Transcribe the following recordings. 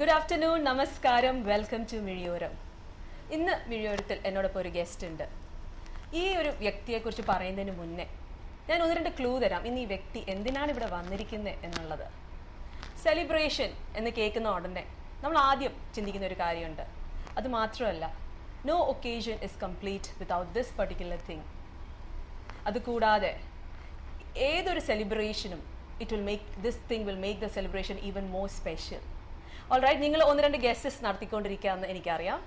Good afternoon, Namaskaram, welcome to Miriyoram. ഇന്ന് മിഴിയോരത്തിൽ എന്നോടൊപ്പം ഒരു ഗസ്റ്റ് ഉണ്ട്. ഈ ഒരു വ്യക്തിയെക്കുറിച്ച് പറയുന്നതിന് മുന്നേ ഞാൻ ഒന്ന് രണ്ട് ക്ലൂ തരാം. ഇന്ന് ഈ വ്യക്തി എന്തിനാണ് ഇവിടെ വന്നിരിക്കുന്നത് എന്നുള്ളത്. സെലിബ്രേഷൻ എന്ന് കേൾക്കുന്ന ഉടനെ നമ്മൾ ആദ്യം ചിന്തിക്കുന്ന ഒരു കാര്യമുണ്ട്. അത് മാത്രമല്ല, no occasion is complete without this particular thing. അതുകൂടാതെ ഏതൊരു സെലിബ്രേഷനും this thing will make the celebration even more special. Alright, നിങ്ങൾ ഒന്ന് രണ്ട് ഗെസ്സസ് നടത്തിക്കൊണ്ടിരിക്കുകയെന്ന് എനിക്കറിയാം.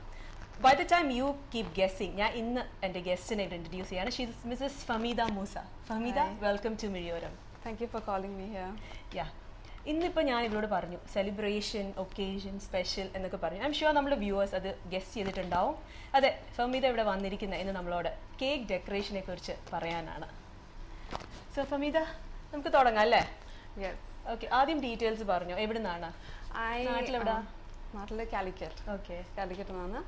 By the time you keep guessing, ഞാൻ ഇന്ന് എൻ്റെ ഗസ്റ്റിനെ ഇൻട്രൊഡ്യൂസ് ചെയ്യാണ്. She is Mrs. Famida Musa. Famida, welcome to Miriyoram. Thank you for calling me here. Yeah. ഇന്നിപ്പോൾ ഞാൻ ഇവരോട് പറഞ്ഞു സെലിബ്രേഷൻ, ഒക്കേഷൻ, സ്പെഷ്യൽ എന്നൊക്കെ പറഞ്ഞു. ഐ എം ഷുവർ നമ്മുടെ വ്യൂവേഴ്സ് അത് ഗെസ് ചെയ്തിട്ടുണ്ടാവും. അതെ, ഫമീദ ഇവിടെ വന്നിരിക്കുന്നത് എന്ന് നമ്മളോട് കേക്ക് ഡെക്കറേഷനെ കുറിച്ച് പറയാനാണ്. സോ ഫമീദ, നമുക്ക് തുടങ്ങാം അല്ലേ? Yes. Okay, ആദ്യം ഡീറ്റെയിൽസ് പറഞ്ഞു. എവിടെ നിന്നാണ്? നാട്ടിലെവിടാ? നാട്ടിലെ കാലിക്കറ്റ്. Okay. കാലിക്കറ്റ് നിന്നാണ്.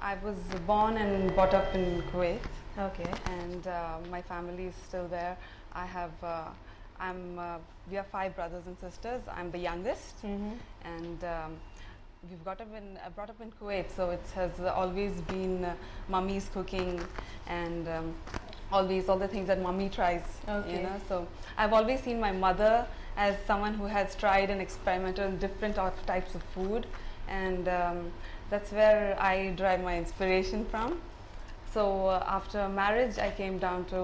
I was born and brought up in Kuwait. Okay. And my family is still there. We are 5 brothers and sisters. I'm the youngest. And we've brought up in Kuwait, so it has always been mummy's cooking and all the things that mummy tries. Okay. You know, so I've always seen my mother as someone who has tried and experimented on different types of food, and that's where I derive my inspiration from. So after marriage I came down to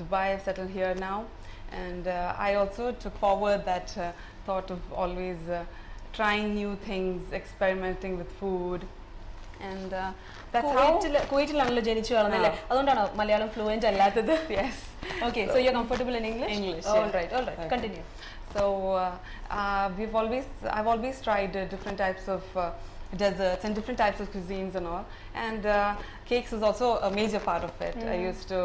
Dubai. I've settled here now, and I also took forward that thought of always trying new things, experimenting with food, and that's how കുവൈറ്റിലാണല്ലോ ജനിച്ചു വളർന്നല്ലേ, അതുകൊണ്ടാണോ Malayalam fluent അല്ലാത്തത്? Yes. Okay, so you're comfortable in English? English, all yeah. right, Okay. Continue. So I've always tried different types of desserts and different types of cuisines and all, and cakes is also a major part of it. I used to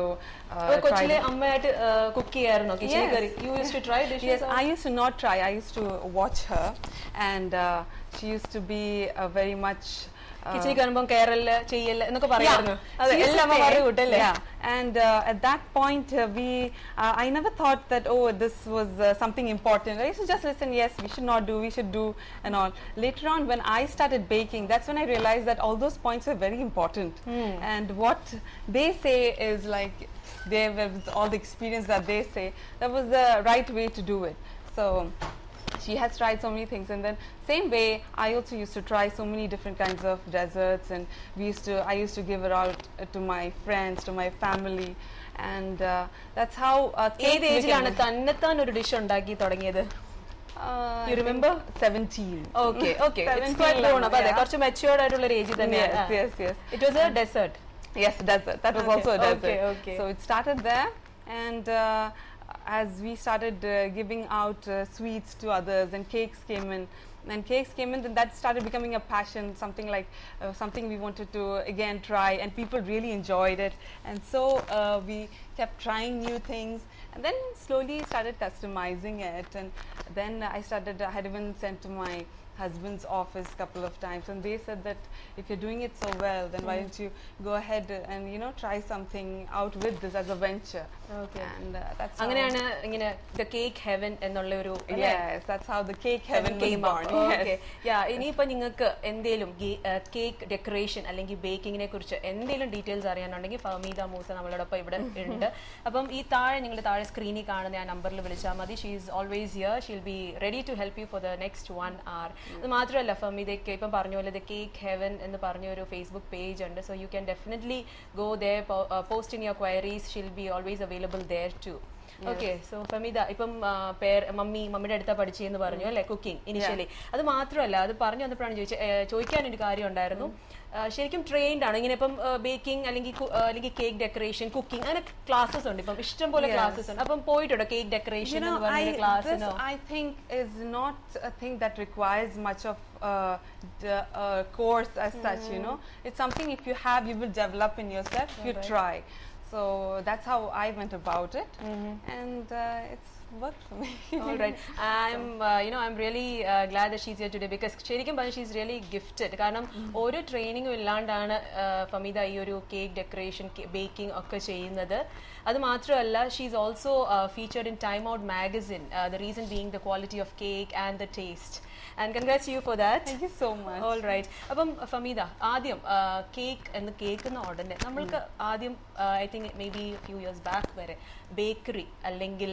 കൊച്ചിലെ അമ്മയായിട്ട് cook ചെയ്യായിരുന്നോ? കിച്ചണിൽ കയറി you used to try dishes? Yes, I used to not try. I used to watch her, and she used to be very much കിച്ചണിൽ കയറുമ്പോൾ കയറല് ചെയ്യല് എന്നൊക്കെ പറയായിരുന്നു. അതെ, എല്ലാം അമ്മ പറഞ്ഞു കൂട്ടല്ലേ? Yeah, and at that point I never thought that this was something important. I used to just listen. Yes, we should not do, we should do and all. Later on, when I started baking, that's when I realized that all those points are very important. And what they say is like, with all the experience that they say, that was the right way to do it. So she has tried so many things, and then same way I also used to try so many different kinds of desserts, and I used to give it out to my friends, to my family, and that's how ഏത് ഏജിലാണ് തന്നെത്താൻ ഒരു dish ഉണ്ടാക്കി തുടങ്ങിയത്? You remember? 17. Okay. It's quite grown up. അതെ, കുറച്ച് matured ആയിട്ടുള്ള ഒരു age തന്നെയാണ്. Yes. It was a dessert. Yes, dessert. That was also a dessert. Okay. So it started there, and as we started giving out sweets to others, and cakes came in, then that started becoming a passion, something we wanted to again try, and people really enjoyed it, and so we kept trying new things, and then slowly started customizing it, and then I had even sent to my husband's office a couple of times, and they said that if you're doing it so well, then why don't you go ahead and try something out with this as a venture. Okay. And that's അങ്ങനെയാണ് ഇങ്ങനെ the cake heaven എന്നുള്ള ഒരു yes, that's how the cake heaven was born. Okay. Yeah, ഇനിയിപ്പോൾ നിങ്ങൾക്ക് എന്തെങ്കിലും cake decoration അല്ലെങ്കിൽ ബേക്കിങ്ങിനെ കുറിച്ച് എന്തെങ്കിലും ഡീറ്റെയിൽസ് അറിയാനുണ്ടെങ്കിൽ ഫമീദ മൂസ നമ്മളോടൊപ്പം ഇവിടെ ഉണ്ട്. അപ്പം ഈ നിങ്ങൾ താഴെ സ്ക്രീനിൽ കാണുന്ന ആ നമ്പറിൽ വിളിച്ചാൽ മതി. She is always here. She will be ready to help you for the next 1 hour. അത് മാത്രമല്ല, ഫമീദയ്ക്ക് ഇപ്പം പറഞ്ഞ പോലെ ദ കേക്ക് ഹെവൻ എന്ന് പറഞ്ഞ ഒരു ഫേസ്ബുക്ക് പേജ് ഉണ്ട്. So you can definitely go there, post in your queries. She will be always available there too. Okay. So Fahmida, ഇപ്പം മമ്മിയുടെ അടുത്താ പഠിച്ചെന്ന് പറഞ്ഞു അല്ലെ, കുക്കിംഗ് ഇനിഷ്യലി. അത് മാത്രമല്ല, അത് പറഞ്ഞു വന്നപ്പോഴാണ് ചോദിക്കാനൊരു കാര്യം ഉണ്ടായിരുന്നു. ശരിക്കും ട്രെയിൻഡ് ആണ് ഇങ്ങനെ ഇപ്പം ബേക്കിംഗ് അല്ലെങ്കിൽ കേക്ക് ഡെക്കറേഷൻ, കുക്കിംഗ്, അങ്ങനെ ക്ലാസ്സസ് ഉണ്ട്. ഇപ്പം ഇഷ്ടം പോലെ ക്ലാസ്സസ് ഉണ്ട്. അപ്പം പോയിട്ടുണ്ടോ കേക്ക് ഡെക്കറേഷൻ എന്ന് പറഞ്ഞ ക്ലാസ്സിനോ? I think is not a thing that requires much of the course as such. It's something if you will develop in yourself if you try. So that's how I went about it, and it's worked for me. All right. I'm really glad that she's here today because ശരിക്കും പറഞ്ഞാൽ she's really gifted. കാരണം ഒരു ട്രെയിനിങ്ങും ഇല്ലാണ്ടാണ് ഫമീദ ഈ ഒരു cake decoration baking ഒക്കെ ചെയ്യുന്നത്. അത് മാത്രമല്ല she's also featured in Time Out magazine. The reason being the quality of cake and the taste. And congrats to you for that. Thank you so much. All right. അപ്പം ഫമീദ ആദ്യം cake എന്ന ഉടനെ നമ്മൾക്ക് ആദ്യം I think may be few years back വരെ bakery അല്ലെങ്കിൽ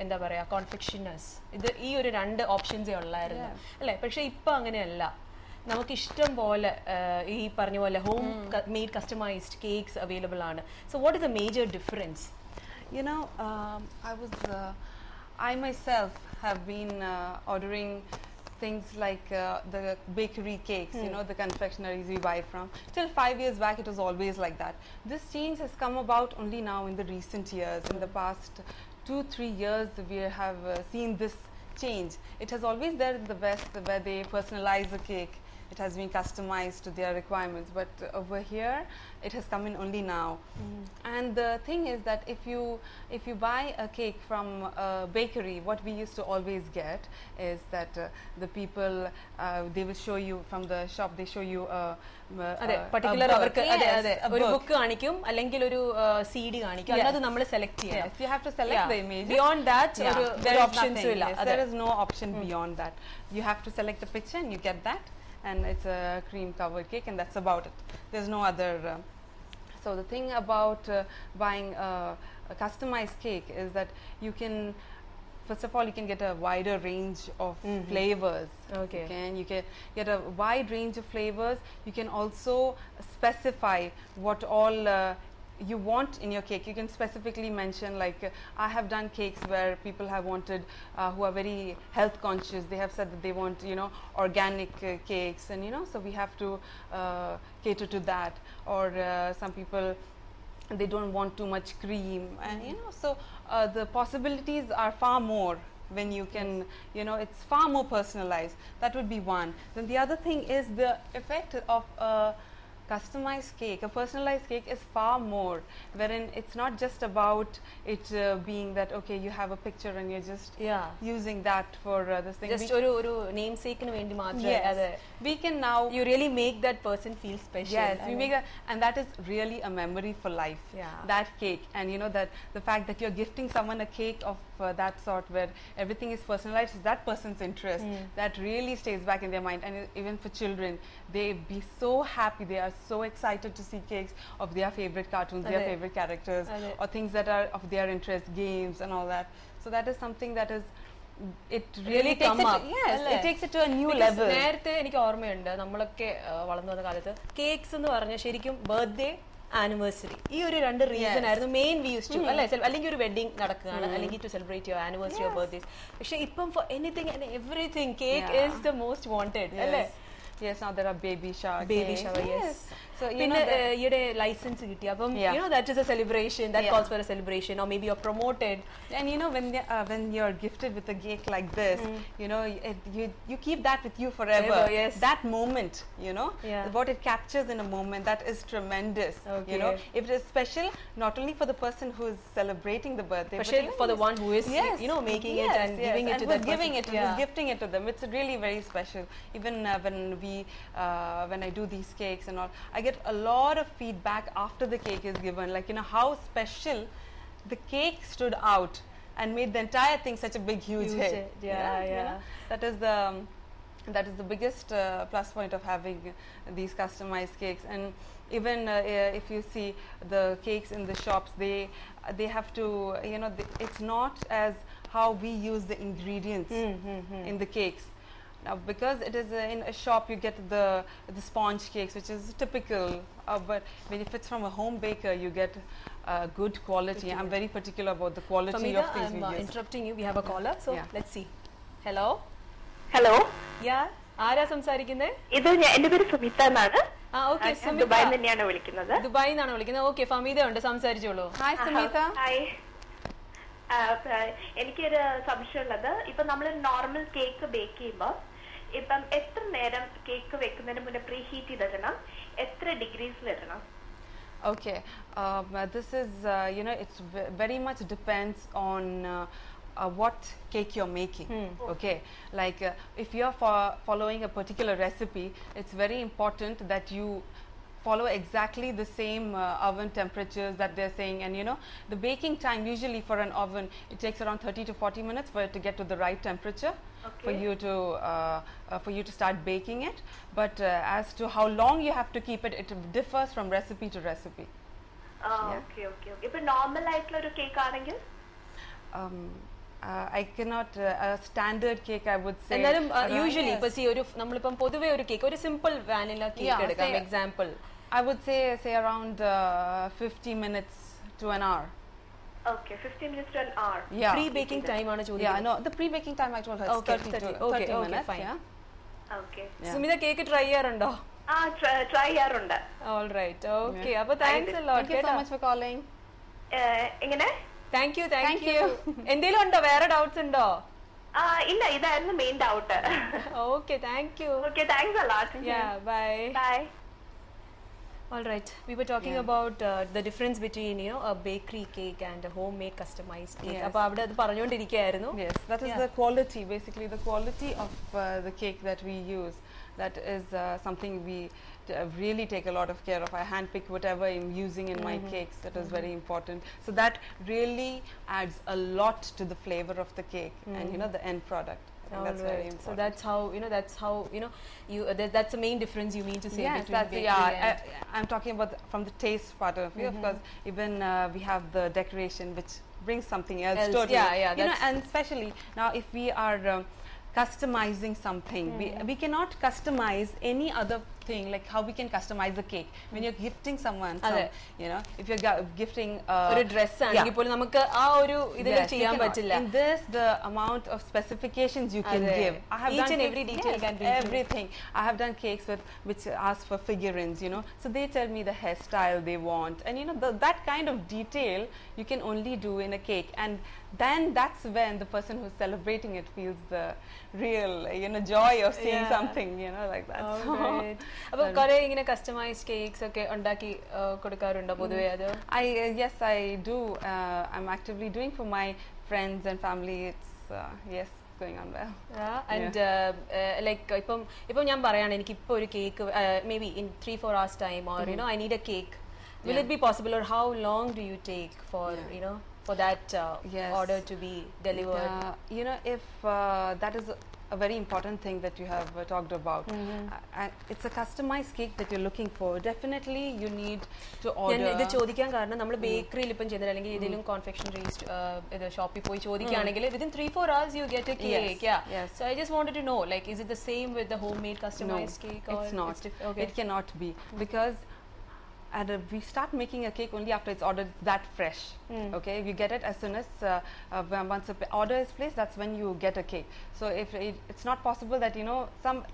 എന്താ പറയാ കോൺഫെക്ഷനേഴ്സ് ഇത് ഈ ഒരു രണ്ട് ഓപ്ഷൻസേ ഉള്ളായിരുന്നു അല്ലേ? പക്ഷെ ഇപ്പൊ അങ്ങനെയല്ല. നമുക്ക് ഇഷ്ടം പോലെ ഈ പറഞ്ഞ പോലെ homemade customized cakes available ആണ്. So what is the major difference? You know, I myself have been ordering things like the bakery cakes, you know, the confectionaries we buy from. Till 5 years back, it was always like that. This change has come about only now in the recent years. In the past 2-3 years, we have seen this change. It has always there in the West where they personalize the cake. It has been customized to their requirements, but over here it has come in only now. And the thing is that if you buy a cake from a bakery, what we used to always get is that the people they will show you from the shop, they show you particular അവർക്ക് ഒരു book കാണിക്കും അല്ലെങ്കിൽ ഒരു CD കാണിക്കും, അത് നമ്മൾ select ചെയ്യണം. You have to select the image. Beyond that there options ഇല്ല. There is no option beyond that. You have to select a picture and you get that. And it's a cream covered cake and that's about it. There's no other so the thing about buying a customized cake is that you can, first of all, you can get a wider range of flavors. Okay. You can get a wide range of flavors. You can also specify what all you want in your cake. You can specifically mention, like I have done cakes where people have wanted who are very health conscious, they have said that they want, you know, organic cakes, and you know, so we have to cater to that. Or some people, they don't want too much cream, and you know, so the possibilities are far more when you can, you know, it's far more personalized. That would be one. Then the other thing is the effect of customized cake. A personalized cake is far more, wherein it's not just about it being that okay, you have a picture and you're just using that for this thing. Just ഒരു namesake ന് വേണ്ടി മാത്രമേ അതെ. We can now you really make that person feel special. Yes, we make that, and that is really a memory for life. That cake, and you know that the fact that you're gifting someone a cake of that sort where everything is personalized to that person's interest, that really stays back in their mind. And even for children, they be so happy, they are so excited to see cakes of their favorite cartoons, their favorite characters, or things that are of their interest, games and all that. So that is something that is, it really takes it, it takes it to a new level. നേരത്തെ എനിക്ക് ഓർമ്മയുണ്ട് നമ്മളൊക്കെ വളർന്നു വന്ന കാലത്ത് cakes എന്ന് പറഞ്ഞാൽ ശരിക്കും ബർത്ത്ഡേ ആനിവേഴ്സറി ഈ ഒരു രണ്ട് റീസൺ ആയിരുന്നു മെയിൻ വി യൂസ് ടു അല്ലെ, അല്ലെങ്കിൽ ഒരു വെഡിങ് നടക്കുകയാണ് അല്ലെങ്കിൽ to celebrate your anniversary or birthdays. പക്ഷെ ഇപ്പം for anything and everything cake is the most wanted അല്ലേ? Yes, now there are baby shower. Yes. So you know ഈയുടെ ലൈസൻസ് കിട്ടി അപ്പം you know that is a celebration, that calls for a celebration, or maybe you're promoted. And you know when you're gifted with a cake like this, you know you keep that with you forever. That moment, you know, what it captures in a moment, that is tremendous. You know, if it is special not only for the person who is celebrating the birthday, but for the one who is you know making it and giving it to that person. Who's gifting it to them. It's really very special. Even when I do these cakes and all, I get a lot of feedback after the cake is given, like you know how special the cake stood out and made the entire thing such a big huge hit. You know? That is the biggest plus point of having these customized cakes. And even if you see the cakes in the shops, they have to, you know, it's not as how we use the ingredients in the cakes. Now, because it is in a shop, you get the sponge cakes, which is typical. But if it's from a home baker, you get good quality. I'm very particular about the quality of things we use. I'm interrupting you. We have a caller, so let's see. Hello. Hello. Yeah. ആരാ സംസാരിക്കുന്നത്? ഇത് എന്റെ പേര് സുമിത എന്നാണ്. Okay, ദുബായിൽ നിന്നാണ് വിളിക്കുന്നത്. ദുബായിൽ നിന്നാണ് വിളിക്കുന്നത്. ഓക്കെ, ഫമീദ ഉണ്ട്, സംസാരിച്ചോളൂ. ഹായ് സുമിത. ഹായ്. എനിക്കൊരു സംശയമുള്ളത്, ഇപ്പൊ നമ്മൾ നോർമൽ കേക്ക് ബേക്ക് ചെയ്യുമ്പോൾ ഇപ്പം എത്ര നേരം കേക്ക് വെക്കുന്നതിന് മുന്നേ പ്രീ ഹീറ്റ് ചെയ്തിടണം, എത്ര ഡിഗ്രീസിലിടണം? Okay, this is you know, it's very much depends on what cake you're making. Okay, like if you're following a particular recipe, it's very important that you follow exactly the same oven temperatures that they're saying. And you know, the baking time usually for an oven, it takes around 30 to 40 minutes for it to get to the right temperature for you to start baking it. But as to how long you have to keep it, it differs from recipe to recipe. Okay okay okay. ഇപ്പൊ normal ആയിട്ടുള്ള ഒരു cake ആണെങ്കിൽ I cannot a standard cake I would say. എന്നാലും usually ഇപ്പൊ C ഒരു നമ്മളിപ്പം പൊതുവെ ഒരു കേക്ക് ഒരു സിമ്പിൾ വാനില കേക്ക് എടുക്കാം example I would say around 50 minutes to an hour. Okay, 15 minutes to an hour. Yeah. Pre-baking time ആണ് ചോദിക്കുന്നത്. Yeah, no, the pre-baking time I told her is 30 minutes. Fine. Yeah. Okay. Sumitha cake try ചെയ്യാറുണ്ടോ? Try ചെയ്യാറുണ്ട്. All right. Okay. അപ്പൊ thanks a lot. Thank you so much for calling. എങ്ങനെ? Thank you. എന്തെങ്കിലും ഉണ്ടോ? വേറെ doubts ഉണ്ടോ? ഇല്ല, ഇതായിരുന്നു main doubt. Okay, thank you. Okay, thanks a lot. Yeah, bye. Bye. All right, we were talking about the difference between, you know, a bakery cake and a homemade customized cake. അപ്പോൾ അവിടെ അത് പറഞ്ഞുകൊണ്ടിരിക്കുകയായിരുന്നു. Yes, that is the quality, basically the quality of the cake that we use. That is something we really take a lot of care of. I handpick whatever I'm using in my cakes. That is very important. So that really adds a lot to the flavor of the cake and you know the end product. That's very important. So that's how you that's the main difference you mean to say yes, between that's bakery I'm talking about from the taste part of it. Of course, even we have the decoration, which brings something else totally. Yeah, you know, and especially now if we are customizing something, we cannot customize any other thing, like how we can customize the cake when you're gifting someone you know, if you're gifting ഒരു dress ആണെങ്കിൽ പോലും നമുക്ക് ആ ഒരു ഇതിൽ ചെയ്യാൻ പറ്റില്ല. In this, the amount of specifications you can give, I have each done and every detail can be everything. I have done cakes which ask for figurines, you know, so they tell me the hairstyle they want, and you know that kind of detail you can only do in a cake, and then that's when the person who's celebrating it feels the real, you know, joy of seeing something, you know, like that. അപ്പോൾ കുറെ ഇങ്ങനെ customised cakes ഒക്കെ ഉണ്ടാക്കി കൊടുക്കാറുണ്ടോ പൊതുവേ? അത് yes, I do. I'm actively doing for my friends and family. It's yes, it's going on well. And like ഇപ്പം ഞാൻ പറയാണ് എനിക്ക് ഇപ്പോൾ ഒരു cake maybe in 3-4 hours time, or you know, I need a cake. Will it be possible, or how long do you take for you know, for that order to be delivered? You know, if that is a very important thing that you have talked about. It's a customized cake that you're looking for. Definitely you need to order. ഇത് ചോദിക്കാൻ കാരണം നമ്മൾ ബേക്കറിയിൽ ഇപ്പം ചെയ്യുന്നത് അല്ലെങ്കിൽ ഏതെങ്കിലും കോൺഫെക്ഷനറി ഷോപ്പിൽ പോയി ചോദിക്കുകയാണെങ്കിൽ within 3-4 hours you get a cake. Yes. So I just wanted to know, like, is it the same with the homemade customized cake? No, it's not. It cannot be, because we start making a cake only after it's ordered that fresh. Okay, if you get it as soon as once the order is placed, that's when you get a cake. So if it's not possible that, you know,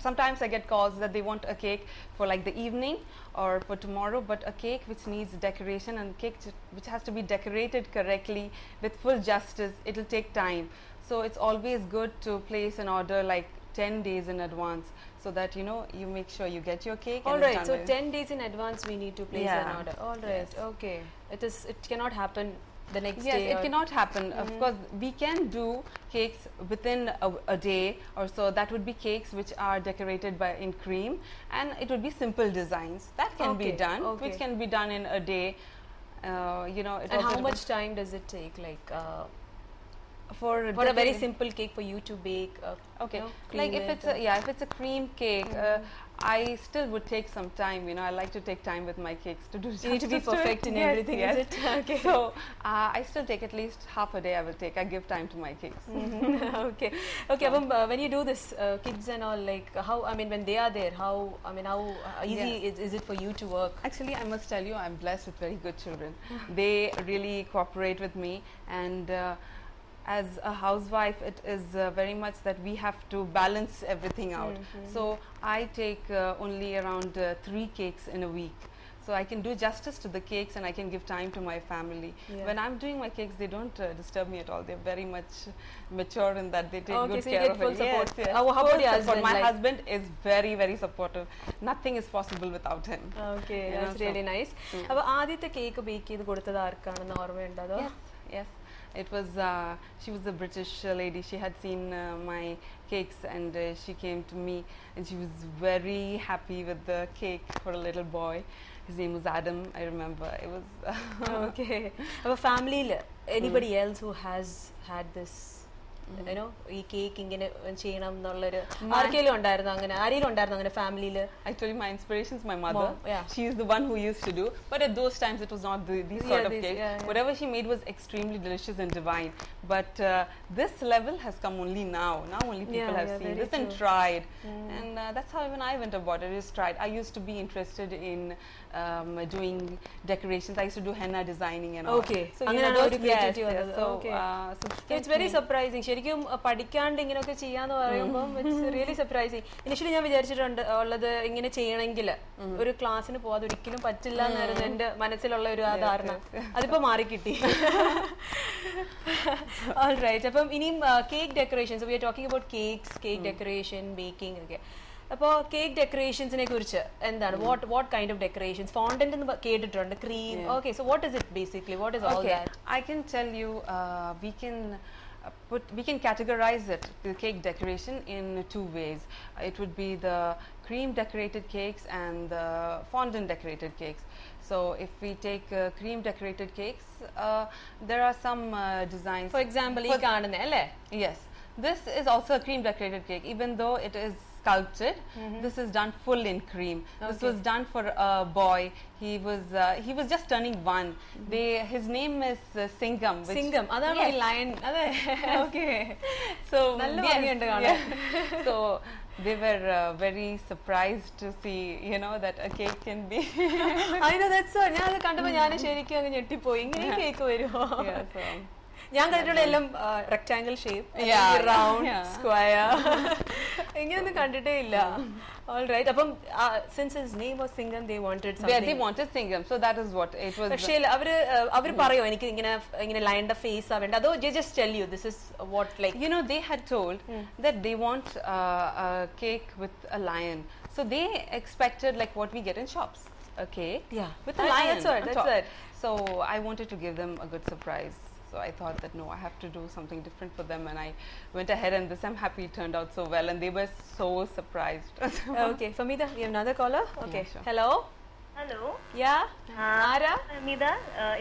sometimes I get calls that they want a cake for like the evening or for tomorrow, but a cake which needs decoration, and cake which has to be decorated correctly with full justice, it'll take time. So it's always good to place an order like 10 days in advance, so that you know you make sure you get your cake. All right, so 10 days in advance we need to place an order. All right, okay. It cannot happen the next day. Yes, it cannot happen. Of course, we can do cakes within a day or so. That would be cakes which are decorated in cream, and it would be simple designs that can be done, which can be done in a day. You know, and how much time does it take, like for a very simple cake for you to bake? Okay, you know, like if it's a cream cake, I still would take some time. You know, I like to take time with my cakes to do. You need to be perfect in everything, is it? Okay. So I still take at least half a day. I will take. I give time to my cakes. Okay. When you do this, kids and all, like how? I mean, when they are there, how easy is it for you to work? Actually, I must tell you, I'm blessed with very good children. They really cooperate with me, and as a housewife, it is very much that we have to balance everything out. So I take only around 3 cakes in a week. So I can do justice to the cakes, and I can give time to my family. When I'm doing my cakes, they don't disturb me at all. They're very much mature in that they take good care of it. Support. Yes. How about your husband? My husband is very, very supportive. Nothing is possible without him. Okay, that's really nice. അപ്പോൾ ആദ്യത്തെ cake bake ചെയ്ത് കൊടുത്തത് ആർക്കാണെന്ന് ഓർമ്മയുണ്ടോ? Yes. It was she was a British lady. She had seen my cakes and she came to me and she was very happy with the cake for a little boy. His name was Adam. I remember. It was Okay. Our family, anybody else who has had this, you know, ഈ cake ഇങ്ങനെ ചെയ്യണം എന്നുള്ളൊരു ആർക്കെങ്കിലും ഉണ്ടായിരുന്നു അങ്ങനെ ആരെങ്കിലും ഉണ്ടായിരുന്നു അങ്ങനെ ഫാമിലിയിൽ? I told you my inspiration is my mother. Mom, yeah. She is the one who used to do. But at those times, it was not these sort of these, cake. yeah. Whatever she made was extremely delicious and divine. But this level has come only now. Now only people have seen very this and true. tried. And that's how even I went about it. Just tried. I used to be interested in doing decorations. I used to do henna designing and all. Okay. So അങ്ങനെയാണ് those, ഒരു creativity yes, വന്നത്. so, Okay. so it's very surprising. ശരിക്കും പഠിക്കാണ്ട് ഇങ്ങനെയൊക്കെ ചെയ്യാന്ന് പറയുമ്പോൾ it's really surprising. Initially ഞാൻ വിചാരിച്ചിട്ടുണ്ട് ഉള്ളത് ഇങ്ങനെ ചെയ്യണമെങ്കിൽ ഒരു ക്ലാസ്സിന് പോവാതെ ഒരിക്കലും പറ്റില്ല എന്നായിരുന്നു എന്റെ മനസ്സിലുള്ള ഒരു ആ ധാരണ. അതിപ്പോ മാറിക്കിട്ടി. ഓൾറൈറ്റ്. അപ്പം ഇനിയും cake decorations, we are talking about cakes, cake decoration, baking ഒക്കെ. അപ്പോൾ കേക്ക് ഡെക്കറേഷൻസിനെ കുറിച്ച് എന്താണ്, what kind of decorations? Fondant എന്ന് കേട്ടിട്ടുണ്ട്, cream. Okay, so what is it basically? What is all that? I can tell you we can categorize it, the cake decoration, in two ways. It would be the cream decorated cakes and the fondant decorated cakes. So if we take cream decorated cakes, there are some designs. For example, ഈ കാണുന്ന അല്ലേ? Yes, this is also a cream decorated cake, even though it is sculpted. This is done full in cream. This was done for a boy. He was just turning 1. His name is Singham. Singham, അതാണ് ഈ lion. അതെ, okay. So നല്ല ഭംഗിയുണ്ട് കാണാൻ. So they were very surprised to see, you know, that a cake can be. I know, that's all. ഞാൻ അത് കണ്ടപ്പോ ഞാൻ ശരിക്കും അങ്ങ് ഞെട്ടിപ്പോയി. ഇങ്ങനെ കേക്ക് വരുമോ? Yeah, so ഞാൻ കണ്ടിട്ടുള്ള എല്ലാം റെക്ടാംഗിൾ ഷേപ്പ്, റൗണ്ട്, സ്ക്വയർ, ഇങ്ങനെയൊന്നും കണ്ടിട്ടേ ഇല്ല. ഓൾറൈറ്റ്. അപ്പം since his name was Singham, they wanted something. they wanted Singham, so that is what it was. പക്ഷേ അവര് പറയോ എനിക്ക് ഇങ്ങനെ ലൈൻ്റെ ഫേസ് ആവേണ്ട, അതോ just tell you this is what, like, You know, they had told that they want a cake with a lion, so they expected like what we get in shops, a cake with a lion. That's it. So I wanted to give them a good surprise. So I thought that no, I have to do something different for them, and I went ahead, and this, I'm happy it turned out so well, and they were so surprised. Okay, Famida, we have another caller. Okay, sure. Hello. Hello. ആരാ? ഫഹമീദ,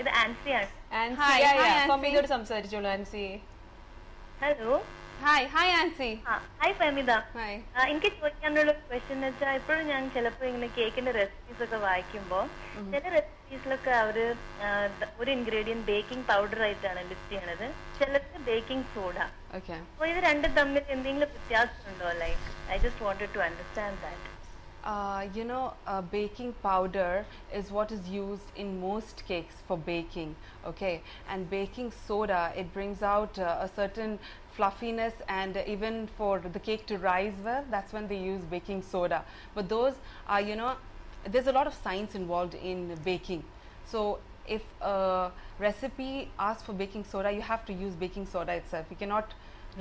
ഇത് ആൻസിയാണ്. Ansi. Hi, Ansi. ഫഹമീദയോട് സംസാരിച്ചോളൂ Ansi. Hello. Hi Ansi. Hi Fahmida. Hi. എനിക്ക് ചോദിക്കാനുള്ള question എന്ന് വെച്ചാൽ, ഇപ്പോഴും ഞാൻ ചിലപ്പോൾ ഇങ്ങനെ കേക്കിന്റെ റെസിപ്പീസ് ഒക്കെ വായിക്കുമ്പോൾ ചില റെസിപ്പീസിലൊക്കെ അവര് ഒരു ഇൻഗ്രീഡിയന്റ് ബേക്കിംഗ് പൗഡർ ആയിട്ടാണ് ലിസ്റ്റ് ചെയ്യണത്, ചിലർക്ക് ബേക്കിംഗ് സോഡ. Okay. അപ്പോൾ ഇത് രണ്ടും തമ്മിൽ എന്തെങ്കിലും വ്യത്യാസമുണ്ടോ? Like I just wanted to understand that. You know, baking powder is what is used in most cakes for baking, okay? And baking soda, it brings out a certain fluffiness, and even for the cake to rise well, that's when they use baking soda. But those are, you know, there's a lot of science involved in baking. So if a recipe asks for baking soda, you have to use baking soda itself. You cannot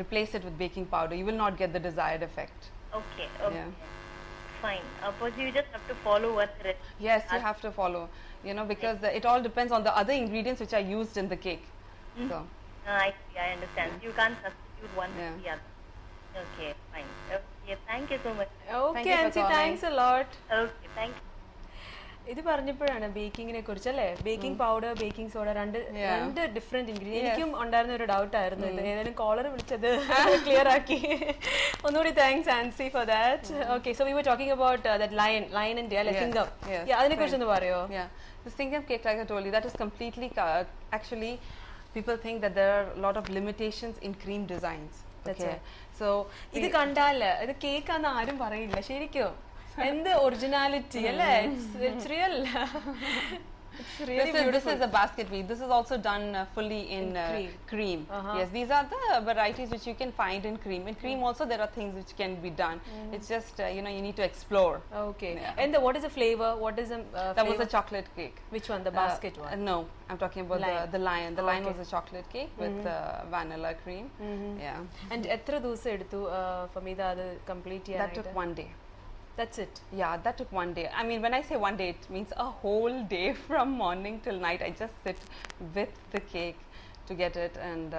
replace it with baking powder. You will not get the desired effect. Okay. Yeah. Fine. But you just have to follow what the recipe. Yes, you have to follow, you know, because it all depends on the other ingredients which are used in the cake. So I see, I understand. You can't substitute one with the other. Okay, fine. Okay, thank you so much. Okay, Thank you for Ansi, calling. thanks a lot. Okay, thank you. ഇത് പറഞ്ഞപ്പോഴാണ് ബേക്കിങ്ങിനെ കുറിച്ച് അല്ലേ, baking powder, baking soda, രണ്ട് different ingredient. എനിക്കും ഉണ്ടായിരുന്ന ഒരു doubt ആയിരുന്നു ഇത്. ഏതായാലും കോളർ വിളിച്ചത് ക്ലിയർ ആക്കി. ഒന്നുകൂടി thanks Ansi for that. Okay, so we were talking about that ലയണിന്റെ അല്ലെ, സിംഗം. അതിനെ കുറിച്ച് ഒന്ന് പറയോ? Yeah, the Singham cake, like I told you, that is completely actually people think that there are a lot of limitations in cream designs. Okay, so ഇത് കണ്ടാല് ഇത് കേക്കാന്ന് ആരും പറയില്ല ശരിക്കും. എന്ത് ഒറിജിനാലിറ്റി അല്ലേ, it's real. This is a basket weave. This is also done fully in cream. Yes, these are the varieties which you can find in cream. In cream also there are things which can be done. It's just you know, you need to explore. Okay. And what is the flavor? What is the that was a chocolate cake. Which one? The basket one? No, I'm talking about the lion. The lion was a chocolate cake with vanilla cream. Yeah. And എത്ര ദിവസം എടുത്തു ഫമീദ അത് complete ചെയ്യാൻ? That took 1 day. That's it? Yeah, that took 1 day. I mean, when I say 1 day, it means a whole day from morning till night. I just sit with the cake, to get it, and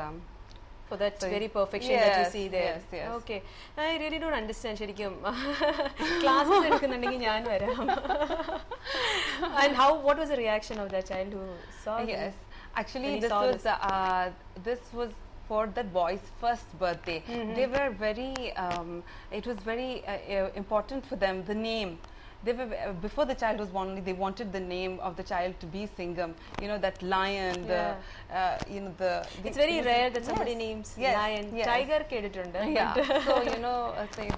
for that So very perfection that you yes, see there. yes, yes. Okay, I really don't understand ശരിക്കും classes എടുക്കുന്നുണ്ടെങ്കിൽ ഞാൻ വരാം. And what was the reaction of that child who saw this? yes, actually When he saw this was for that boy's first birthday. They were very it was very important for them, the name. They were before the child was born, they wanted the name of the child to be Singham, you know, that lion, you know, It's very rare that somebody names Yes, lion. yes. Tiger കേട്ടിട്ടുണ്ട്. Yeah. So you know,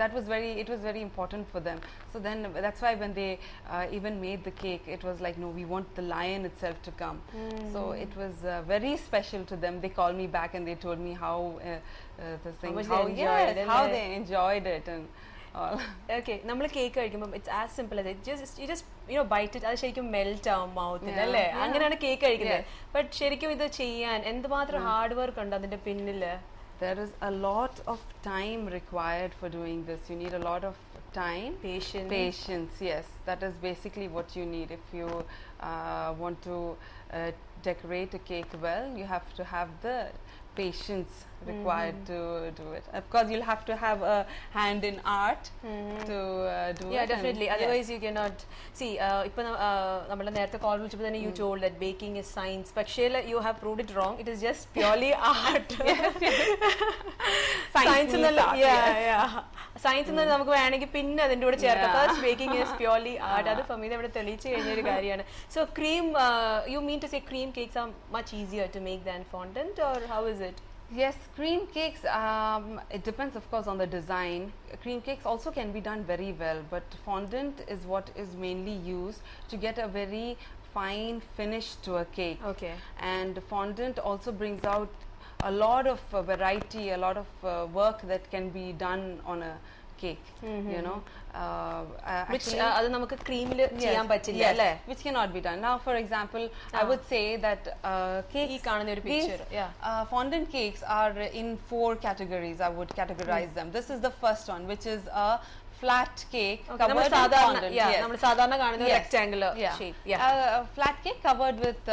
that was it was very important for them. So then that's why when they even made the cake, it was like, no, we want the lion itself to come. So it was very special to them. They called me back and they told me how the thing, much they enjoyed it, how and they enjoyed it and all. Okay നമ്മൾ cake കഴിക്കുമ്പോൾ it's as simple അത് just byte it, അത് ശരിക്കും melt ആവും മൗത്തിൽ അല്ലേ, അങ്ങനെയാണ് cake കഴിക്കുന്നത്. But ശരിക്കും ഇത് ചെയ്യാൻ എന്തുമാത്രം ഹാർഡ് വർക്ക് ഉണ്ട് അതിന്റെ പിന്നില്? There is a lot of time required for doing this. You need a lot of time, patience. Yes, that is basically what you need. If you want to decorate a cake well, you have to have the patience required to do it. Of course, you'll have to have a hand in art to do it. Yeah, definitely. Otherwise, you cannot see. ഇപ്പൊ നമ്മളെ നേരത്തെ call വിളിച്ചപ്പോൾ തന്നെ you told that baking is science. പക്ഷേ you have proved it wrong. It is just purely art. Science എന്നല്ല, science എന്ന് നമുക്ക് വേണമെങ്കിൽ പിന്നെ അതിന്റെ കൂടെ ചേർക്കാം. First baking is purely art. അത് ഫമീദ ഇവിടെ തെളിയിച്ചു കഴിഞ്ഞ ഒരു കാര്യമാണ്. So cream, you mean to say cream cakes are much easier to make than fondant, or how is it? Yes, cream cakes, it depends of course on the design. Cream cakes also can be done very well, but fondant is what is mainly used to get a very fine finish to a cake. Okay. And fondant also brings out a lot of variety, a lot of work that can be done on a cake, you know, which അത് നമുക്ക് ക്രീമിൽ ചെയ്യാൻ പറ്റില്ല അല്ലേ? Which cannot be done. Now, for example, I would say that cakes, ഈ കാണുന്ന ഒരു picture, fondant cakes are in 4 categories. I would categorize them. This is the first one, which is a flat cake covered with fondant. നമ്മൾ സാധാരണ കാണുന്ന rectangular shape. A flat cake covered with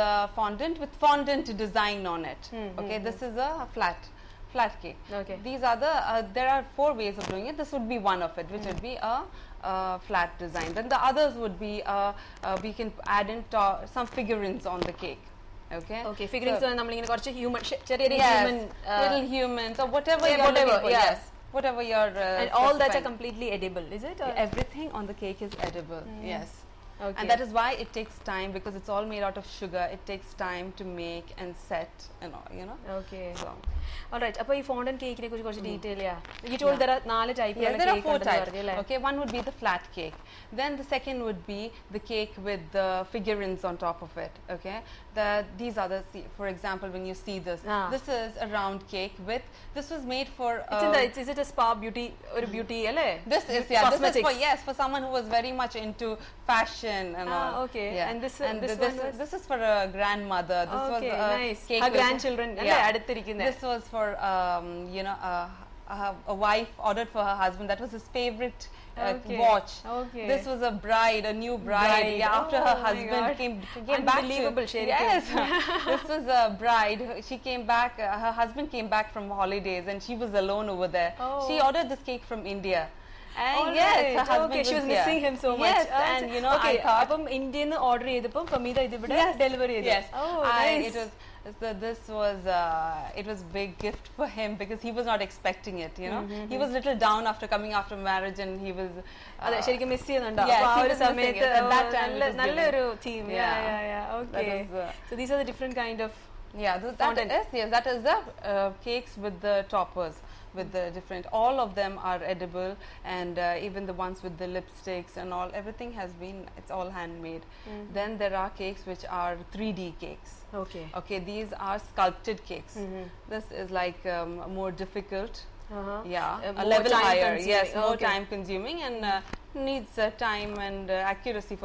fondant design on it. Okay, this is a flat cake. Okay. These are there are 4 ways of doing it. This would be one of it, which would be a flat design. Then the others would be we can add in some figurines on the cake. Okay, figurines നമ്മളിങ്ങനെ കുറച്ച് human ചെറിയ human little humans or whatever whatever your and all that are completely edible, is it? Or? Everything on the cake is edible. Yes. Okay. And that is why it takes time, because it's all made out of sugar. It takes time to make and set and all, you know. Okay. So, all right. അപ്പോൾ ഈ fondant കേക്കിനെ കുറിച്ച് കുറച്ച് detail you told there are 4 types of cake. There are 4 types. Okay, one would be the flat cake. Then the second would be the cake with the figurines on top of it. Okay, these are for example, when you see this is a round cake with, this was made for is it a spa beauty or beauty alle? This is for someone who was very much into fashion and all. Okay. And this is for a grandmother. This was nice. Cake her grandchildren അടുത്തിരിക്കുന്നത്. This was for you know a wife ordered for her husband. That was his favorite watch. Okay. This was a new bride. Yeah, after her husband came back. Unbelievable. Yes. This was a bride. She came back. Her husband came back from holidays, and she was alone over there. She ordered this cake from India. And yes, her husband she was missing him so much. Yes, and you know, I thought, അപ്പം ഇന്ത്യയിൽ order ചെയ്തപ്പോൾ ഫമീദ ഇത് ഇവിടെ delivery ചെയ്തു. Yes. It was big gift for him, because he was not expecting it, you know. He was little down after coming after marriage, and he was അതെ ശരിക്കും miss ചെയ്യുന്നുണ്ടോ? അപ്പോൾ ആ ഒരു സമയത്ത് നല്ലൊരു theme. Okay. So these are the different kind of that is the cakes with the toppers. With the different, all of them are edible, and even the ones with the lipsticks and all, everything has been, it's all handmade. Then there are cakes which are 3D cakes. Okay, these are sculpted cakes. This is like more difficult. A level higher. Yes, more time consuming, and needs time and accuracy.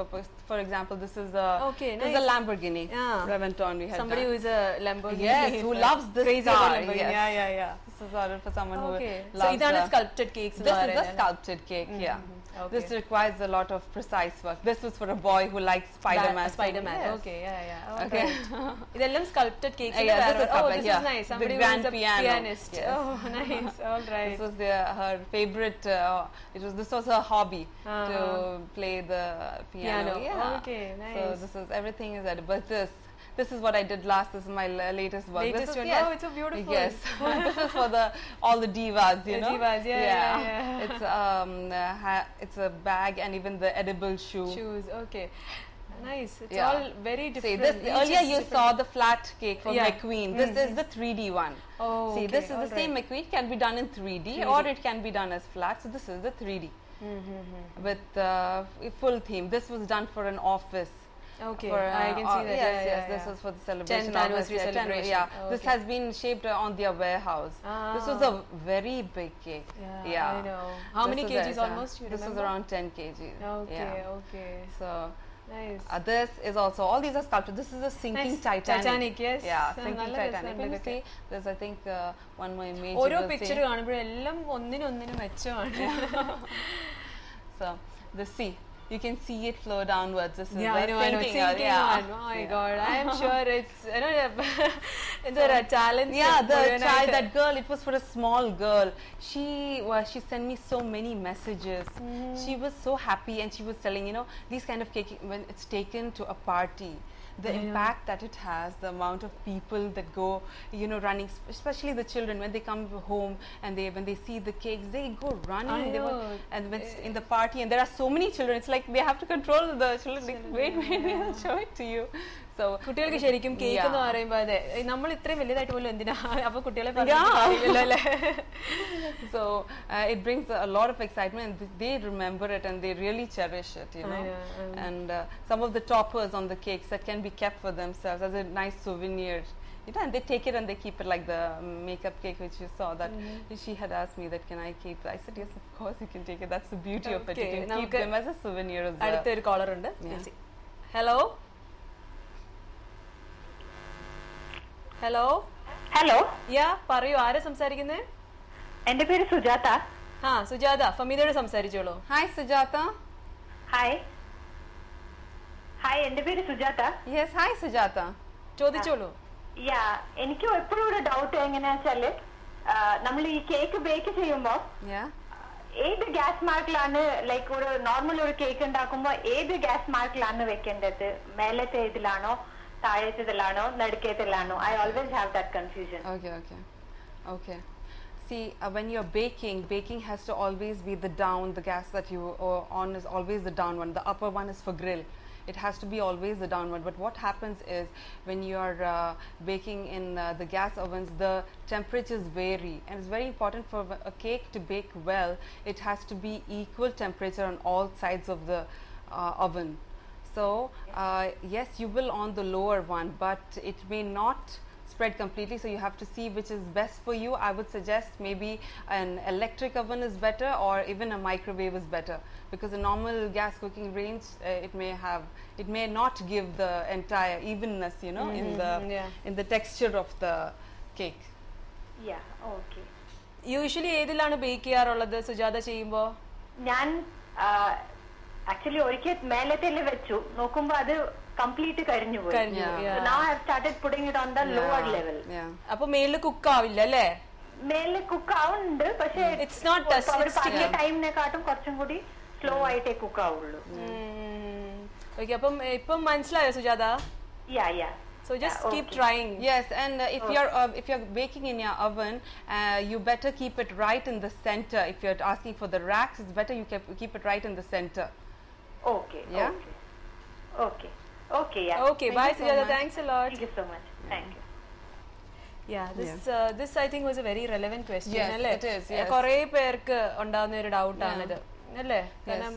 For example, this is this is a Lamborghini Reventon we had somebody done. who is a Lamborghini, yes, who loves this crazy car. Yes. This is ordered for someone who loves. So idana sculpted cakes. This is a sculpted cake. This requires a lot of precise work. This was for a boy who likes Spider-Man. Spider-Man. Yes. Okay, yeah. Oh, Okay. right. Idellam sculpted cakes. Yeah, this is oh, sculpted, this yeah. is nice. The Somebody grand who's a piano. pianist. Yes. Oh, nice. All right. This was her favorite. This was her hobby to play the piano. Yeah. Okay, nice. So this is everything is that. But this is what I did last. This is my latest work. Latest this is, one. yes. Oh, it's so beautiful. Yes. This is for all the divas. You The know. divas, yeah. It's a bag and even the edible shoe. Shoes. Okay. Nice. It's Yeah. all very See, different. this Each earlier is you different. saw the flat cake from Yeah. McQueen. This is the 3D one. Oh, See, okay. this is All the same right. McQueen. It can be done in 3D, or it can be done as flat. So this is the 3D with full theme. This was done for an office. Okay, For, I can see that. Yes, yeah, yes. yeah, This yeah. was for the celebration. 10th anniversary office, celebration. Yeah, Oh, this okay. has been shaped on their warehouse. This was a very big cake. Yeah, I know. How many This kgs is almost? You this was remember? around 10 kg. Okay, Yeah. okay. So. Nice. This is also, all these are sculpted. This is a sinking Nice. Titanic. Titanic, yes. Yeah, Ah, sinking നല്ല Titanic. When you രസമുണ്ട് see, there's I think one more image. ഓരോ you will picture see. കാണുമ്പോഴും എല്ലാം ഒന്നിനൊന്നിനും മെച്ചമാണ്. So the sea, you can see it flow downwards. This is Yeah, the I know. It's sinking, sinking yeah. on. Oh my God, I am sure it's there are talents. Yeah, the മുഴുവനായിട്ട്. child, that girl, it was for a small girl. She sent me so many messages. She was so happy, and she was telling, these kind of cake, when it's taken to a party, the impact that it has, the amount of people that go, running, especially the children, when they come home and when they see the cakes, they go running. I know. And when it's in the party, and there are so many children, it's like they have to control the children. Like, wait, I'll show it to you. So കുട്ടികൾക്ക് ശരിക്കും cake എന്ന് yeah. പറയുമ്പോൾ അതെ നമ്മൾ ഇത്രയും വലുതായിട്ട് പോലും എന്തിനാ അപ്പൊ കുട്ടികളെ So it brings a lot of excitement, and they remember it and they really cherish it, And some of the toppers on the cakes that can be kept for themselves as a nice souvenir. And they take it and they keep it, like the makeup cake which you saw, that she had asked me that can I keep. I said yes, of course you can take it. That's the beauty of it. Okay, You can keep them as a souvenir as well. അടുത്തൊരു collar ഉണ്ട്. Yeah. Hello hello hello യാ പറയൂ, ആരാ സംസാരിക്കുന്നേ? എന്റെ പേര് സുജാത. ആ സുജാത, ഫമീദയോട് സംസാരിച്ചോളൂ. Hi Sujata. Hi hi എന്റെ പേര് സുജാത. Yes, hi Sujata. ചോദിച്ചോളൂ. യാ എനിക്ക് എപ്പോഴും ഒരു ഡൗട്ട് എങ്ങനെയാ വെച്ചാല് നമ്മൾ ഈ കേക്ക് ബേക്ക് ചെയ്യുമ്പോ Yeah. ഏത് ഗ്യാസ് മാർക്കിലാണ്, ലൈക്ക് ഒരു നോർമൽ ഒരു കേക്ക് ഉണ്ടാക്കുമ്പോ ഏത് ഗ്യാസ് മാർക്കിലാണ് വെക്കേണ്ടത്? മേലത്തെ ഇതിലാണോ, താഴത്തേതിലാണോ, നടുക്കേതിലാണോ? I always have that confusion. Okay. See, when you're baking has to always be the down. The gas that you are on is always the down one. The upper one is for grill. It has to be always the down one. But what happens is, when you're baking in the gas ovens, the temperatures vary, and it's very important for a cake to bake well. It has to be equal temperature on all sides of the oven. So yes, you will on the lower one, but it may not spread completely, so you have to see which is best for you. I would suggest maybe an electric oven is better, or even a microwave is better, because a normal gas cooking range, it may not give the entire evenness, in the texture of the cake. Yeah okay. Usually ഏതിലാണ് bake ചെയ്യാറുള്ളത് സുജാത ചെയ്യുമ്പോ? ഞാൻ actually ഒരിക്കൽ മേലത്തെ വെച്ചു നോക്കുമ്പോ അത് complete കരിഞ്ഞു പോയി. Now I have started putting it on the lower level. അപ്പൊ മേളില് കുക്ക് ആവില്ല അല്ലേ? മേലെ കുക്ക് ആവുന്നുണ്ട്, പക്ഷെ It's not അവർ പറഞ്ഞ ടൈമിനെക്കാട്ടും കുറച്ചും കൂടി സ്ലോ ആയിട്ടേ കുക്ക് ആവുള്ളൂ. ഓക്കെ, അപ്പം ഇപ്പം മനസ്സിലായോ സുജാത? യാ. So just keep trying. Yes, and if you're baking in your oven, you better keep it right in the center. If you're asking for the racks, it's better you keep it right in the center. Okay. Yeah. Okay. Yeah. Okay, bye Sujata. Thanks a lot. Thank you so much. Thank you. Yeah, this I think was a very relevant question. Yes, അല്ലേ? it is, yes. കുറേ പേർക്ക് ഉണ്ടാകുന്ന ഒരു doubt ആണിത് അല്ലേ? കാരണം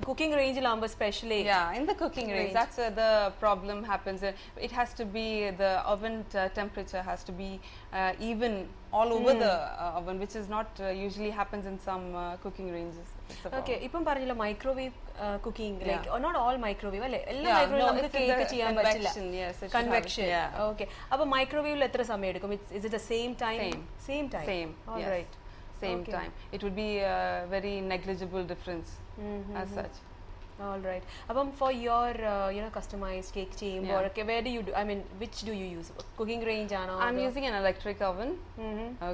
cooking റേഞ്ചിലാകുമ്പോൾ specially In the cooking range, that's where the problem happens. It has to be, the oven temperature has to be even all over the oven, which is not usually happens in some cooking ranges. ഓക്കെ, ഇപ്പം പറഞ്ഞില്ല microwave cooking, like not all microwave അല്ലേ? എല്ലാ microwave നമുക്ക് cake ചെയ്യാൻ പറ്റില്ല. Convection. Okay, അപ്പൊ മൈക്രോവേവിൽ എത്ര സമയം എടുക്കും? Is it the same time? Same. All right. Same time. It would be a very negligible difference. as such. All right. For your customized cake ചെയ്യുമ്പോൾ okay, where do you do? I mean, which do you use? Cooking range ആണോ? I'm using an electric oven.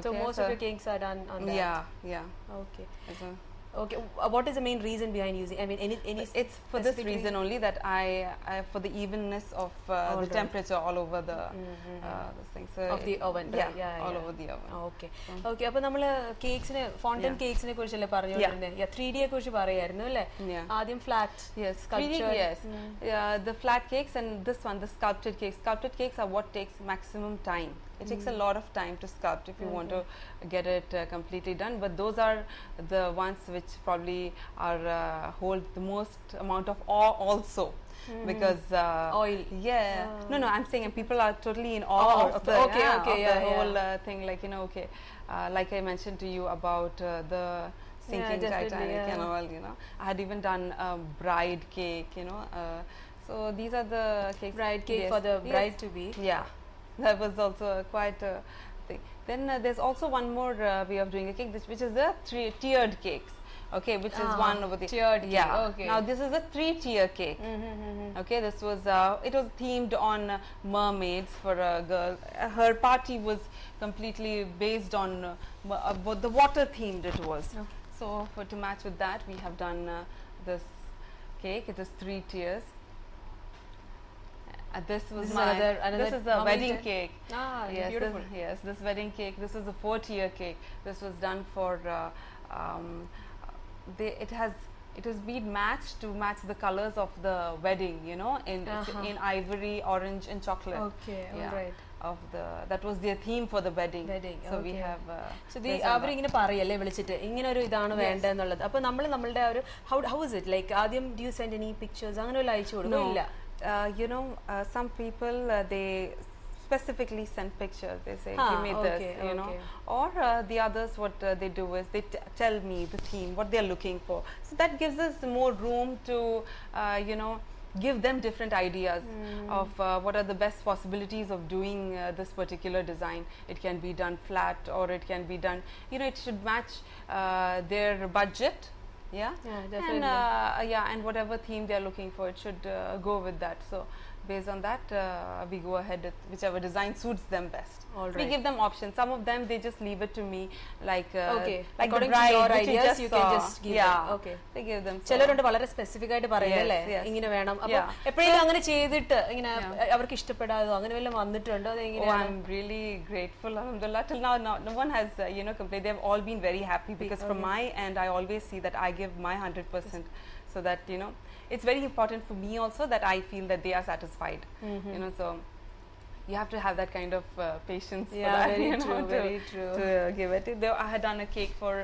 So most of your cakes are done on that. Yeah. Okay. So Okay. What is the main reason behind using? I mean, any it's for this specific reason only that I for the evenness of the temperature all over the this thing. So of the oven, right? yeah, all over the oven. Okay. Okay. അപ്പോൾ നമ്മൾ കേക്സിനെ fountain കേക്സിനെ കുറിച്ചല്ലേ പറഞ്ഞുകൊണ്ടിരുന്നത്? 3D യെ കുറിച്ച് പറയായിരുന്നു അല്ലേ? ആദ്യം flat. Yes, sculpture. 3D, yes. The flat cakes and this one, the sculpted cakes. Sculpted cakes are what takes maximum time. It takes a lot of time to sculpt if you want to get it completely done. But those are the ones which probably are hold the most amount of awe also. Because oil. Yeah. No, I'm saying people are totally in awe of the whole thing. Like okay, like I mentioned to you about the sinking Titanic and all. I had even done a bride cake. So these are the cakes. Bride cake for the bride to be. Yeah. That was also quite a thing. Then there's also one more way of doing a cake, which is the tiered cakes. Okay, which is one over the tiered cake. Yeah. Okay. Now this is a 3-tier cake. Okay, this was it was themed on mermaids for a girl. Her party was completely based on the water themed it was. So to match with that, we have done this cake. It is 3 tiers. This is a wedding cake. Yes, beautiful. This wedding cake. This is a 4-tier cake. This was done for it has been matched to match the colors of the wedding, in ivory, orange and chocolate. Okay, all right. That was their theme for the wedding. So we have അവരിങ്ങനെ പറയല്ലേ വിളിച്ചിട്ട് ഇങ്ങനെ ഒരു ഇതാണ് വേണ്ടതെന്നുള്ളത്. അപ്പോൾ നമ്മളുടെ ഒരു how is it like? ആദ്യം do you send any pictures അങ്ങനെ വല്ല അയച്ചു കൊടുക്കും? ഇല്ല. Some people they specifically send pictures. They say give me this, or the others what they do is they tell me the theme, what they are looking for. So that gives us more room to give them different ideas of what are the best possibilities of doing this particular design. It can be done flat or it can be done, it should match their budget. Definitely. And whatever theme they are looking for, it should go with that. So based on that, we go ahead with whichever design suits them best. All right. We give them options. Some of them they just leave it to me, like according the bride, to your which ideas, just you can just give them. Okay. They give them. ചിലരുണ്ട് വളരെ specific ആയിട്ട് പറയല്ലേ ഇങ്ങനെ വേണം. അപ്പോൾ എപ്പോഴെങ്കിലും അങ്ങനെ ചെയ്തിട്ട് ഇങ്ങനെ അവർക്ക് ഇഷ്ടപ്പെടാതോ അങ്ങനെ വല്ലതും വന്നിട്ടുണ്ടോ? I'm really grateful. Alhamdulillah, till now no one has complained. They've all been very happy because from my end I always see that I give my 100%, so that it's very important for me also that I feel that they are satisfied. So you have to have that kind of patience for that, very true. to give it. I had done a cake for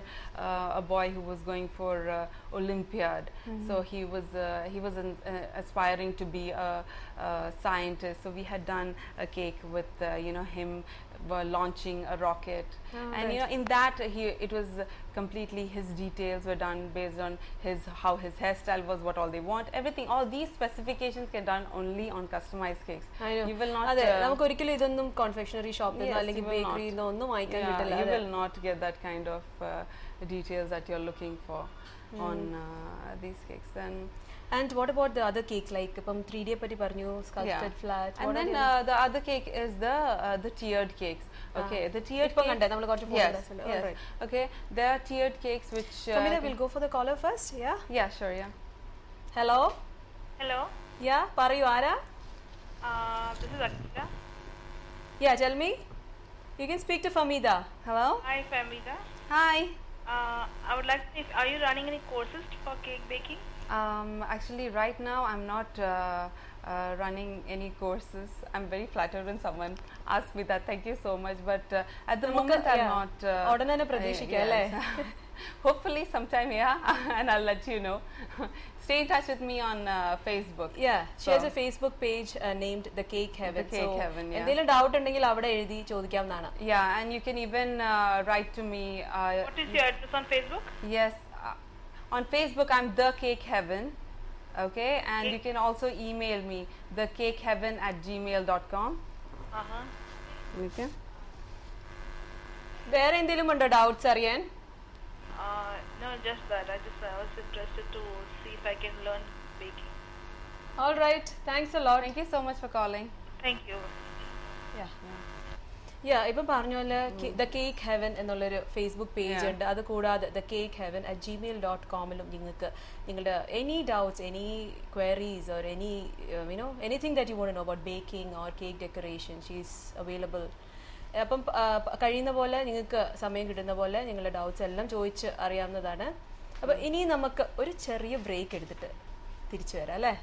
a boy who was going for Olympiad. So he was aspiring to be a scientist. So we had done a cake with him launching a rocket, and in that it was completely his details were done based on how his hairstyle was, what all they want, everything. All these specifications can done only on customized cakes. You will not നമുക്ക് ഒരിക്കലും ഇതൊന്നും confectionery ഷോപ്പിൽ നിന്നോ അല്ലെങ്കിൽ ബേക്കറിയിൽ നിന്നോ ഒന്നും വാങ്ങിക്കാൻ കിട്ടില്ല. You will not get that kind of details that you're looking for on these cakes. And what about the other cakes, like 3D പറ്റി പറഞ്ഞു, sculpted, flat? And then the other cake is the tiered cakes. Okay, the tiered ഇപ്പോ കണ്ടേ നമ്മൾ കുറച്ച് photos ഉണ്ട്. Yes. Okay, there are tiered cakes which Famida, we'll go for the caller first. Yeah, sure. Hello. പറയൂ, ആരാ? This is Akshita. Tell me. You can speak to Famida. Hello. Hi, Famida. Hi. I would like to know, are you running any courses for cake baking? Actually, right now I'm not running any courses. I'm very flattered when someone asks me that. Thank you so much. But at the moment, I'm not. ഉടനെ തന്നെ പ്രതീക്ഷിക്കാം അല്ലേ? Hopefully, sometime, and I'll let you know. Stay in touch with me on Facebook. She has a Facebook page named The Cake Heaven. The Cake Heaven, എന്തെങ്കിലും doubt ഉണ്ടെങ്കിൽ അവിടെ എഴുതി ചോദിക്കാവുന്നതാണ്. And you can even write to me. What is your address on Facebook? Yes. On Facebook, I'm The Cake Heaven, okay, and you can also email me thecakeheaven@gmail.com. Okay. വേറെ എന്തെങ്കിലും ഉണ്ടോ doubts അറിയാൻ? No, just that. I was interested to see if I can learn baking. All right, thanks a lot. Thank you so much for calling. Thank you. ഇപ്പം പറഞ്ഞ പോലെ the cake heaven എന്നുള്ളൊരു Facebook page ഉണ്ട്. അത് കൂടാതെ the cake heaven @gmail.com നിങ്ങൾക്ക് നിങ്ങളുടെ any doubts, any queries or anything that you want to know about baking or cake decoration, she is available. അപ്പം കഴിയുന്ന പോലെ നിങ്ങൾക്ക് സമയം കിട്ടുന്ന പോലെ നിങ്ങളുടെ ഡൗട്ട്സ് എല്ലാം ചോദിച്ച് അറിയാവുന്നതാണ്. അപ്പം ഇനി നമുക്ക് ഒരു ചെറിയ ബ്രേക്ക് എടുത്തിട്ട് തിരിച്ചു വരാം അല്ലേ?